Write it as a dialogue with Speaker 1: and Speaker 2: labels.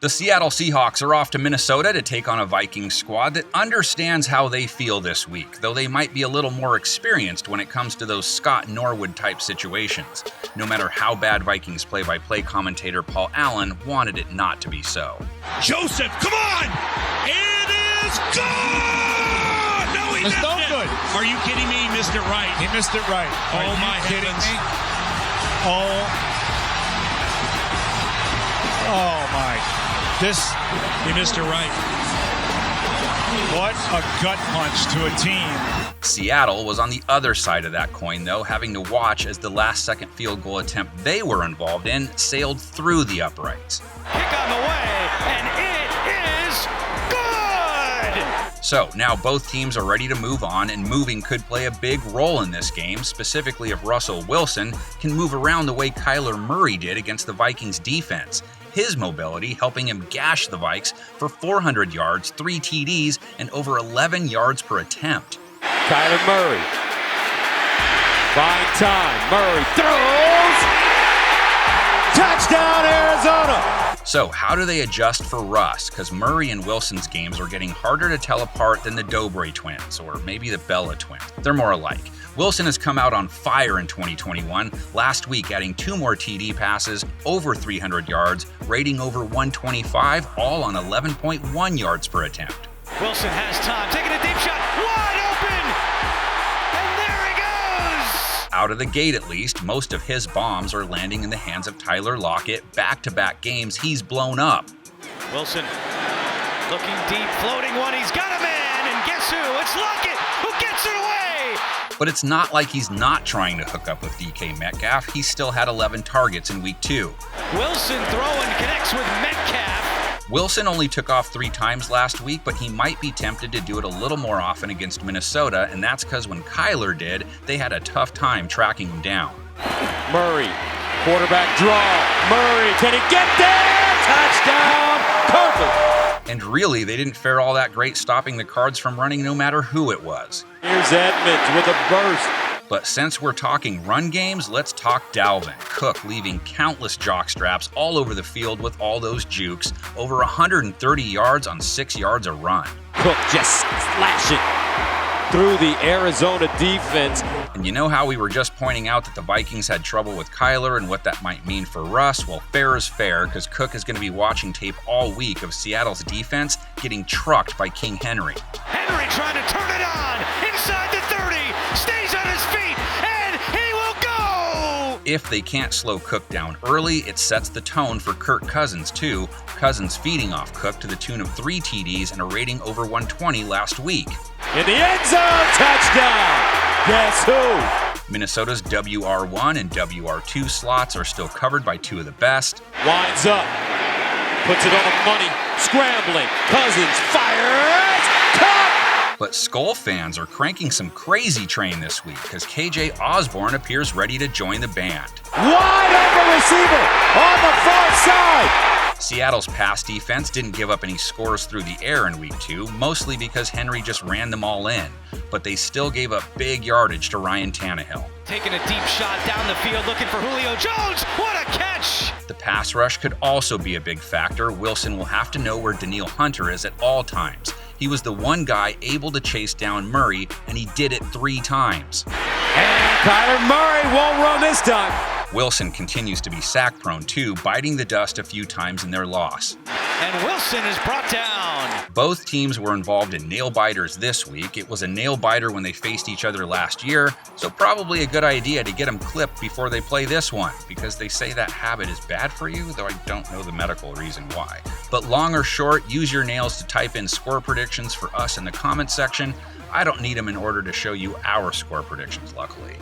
Speaker 1: The Seattle Seahawks are off to Minnesota to take on a Vikings squad that understands how they feel this week, though they might be a little more experienced when it comes to those Scott Norwood-type situations, no matter how bad Vikings play-by-play commentator Paul Allen wanted it not to be so.
Speaker 2: Joseph, come on! It is good! No, he missed it! Good. Are you kidding me? He missed it right.
Speaker 3: He missed it right.
Speaker 2: Oh, my heavens.
Speaker 3: Oh, my.
Speaker 2: He missed it right.
Speaker 3: What a gut punch to a team.
Speaker 1: Seattle was on the other side of that coin, though, having to watch as the last-second field goal attempt they were involved in sailed through the uprights.
Speaker 4: Kick on the way, and it is good!
Speaker 1: So, now both teams are ready to move on, and moving could play a big role in this game, specifically if Russell Wilson can move around the way Kyler Murray did against the Vikings defense. His mobility helping him gash the Vikes for 400 yards, 3 TDs, and over 11 yards per attempt.
Speaker 5: Kyler Murray. Buying time. Murray throws. Touchdown, Arizona.
Speaker 1: So how do they adjust for Russ? Because Murray and Wilson's games are getting harder to tell apart than the Dobre twins, or maybe the Bella twins. They're more alike. Wilson has come out on fire in 2021, last week adding 2 more TD passes, over 300 yards, rating over 125, all on 11.1 yards per attempt.
Speaker 4: Wilson has time, taking a deep shot, wide open! And there he goes!
Speaker 1: Out of the gate at least, most of his bombs are landing in the hands of Tyler Lockett. Back-to-back games, he's blown up.
Speaker 4: Wilson looking deep, floating one, he's got a man, and guess who? It's Lockett who gets it away!
Speaker 1: But it's not like he's not trying to hook up with DK Metcalf. He still had 11 targets in week 2.
Speaker 4: Wilson throwing connects with Metcalf.
Speaker 1: Wilson only took off 3 times last week, but he might be tempted to do it a little more often against Minnesota, and that's because when Kyler did, they had a tough time tracking him down.
Speaker 5: Murray, quarterback draw. Murray, can he get there? Touchdown, Kirk.
Speaker 1: And really, they didn't fare all that great stopping the Cards from running no matter who it was.
Speaker 5: Here's Edmonds with a burst.
Speaker 1: But since we're talking run games, let's talk Dalvin. Cook leaving countless jock straps all over the field with all those jukes, over 130 yards on 6 yards a run.
Speaker 5: Cook just slashing through the Arizona defense.
Speaker 1: And you know how we were just pointing out that the Vikings had trouble with Kyler and what that might mean for Russ? Well, fair is fair, because Cook is going to be watching tape all week of Seattle's defense getting trucked by King Henry.
Speaker 4: Henry trying to turn it on, inside the 30, stays on his feet, and he will go!
Speaker 1: If they can't slow Cook down early, it sets the tone for Kirk Cousins too. Cousins feeding off Cook to the tune of 3 TDs and a rating over 120 last week.
Speaker 5: In the end zone, touchdown! Guess who?
Speaker 1: Minnesota's WR1 and WR2 slots are still covered by 2 of the best.
Speaker 5: Winds up, puts it on the money, scrambling, Cousins fires, caught!
Speaker 1: But Skull fans are cranking some crazy train this week because KJ Osborn appears ready to join the band.
Speaker 5: Wide open receiver on the far side!
Speaker 1: Seattle's pass defense didn't give up any scores through the air in week 2, mostly because Henry just ran them all in. But they still gave up big yardage to Ryan Tannehill.
Speaker 4: Taking a deep shot down the field, looking for Julio Jones. What a catch!
Speaker 1: The pass rush could also be a big factor. Wilson will have to know where Danielle Hunter is at all times. He was the one guy able to chase down Murray, and he did it 3 times.
Speaker 5: And Kyler Murray won't run this time.
Speaker 1: Wilson continues to be sack-prone too, biting the dust a few times in their loss.
Speaker 4: And Wilson is brought down.
Speaker 1: Both teams were involved in nail-biters this week. It was a nail-biter when they faced each other last year, so probably a good idea to get them clipped before they play this one, because they say that habit is bad for you, though I don't know the medical reason why. But long or short, use your nails to type in score predictions for us in the comments section. I don't need them in order to show you our score predictions, luckily.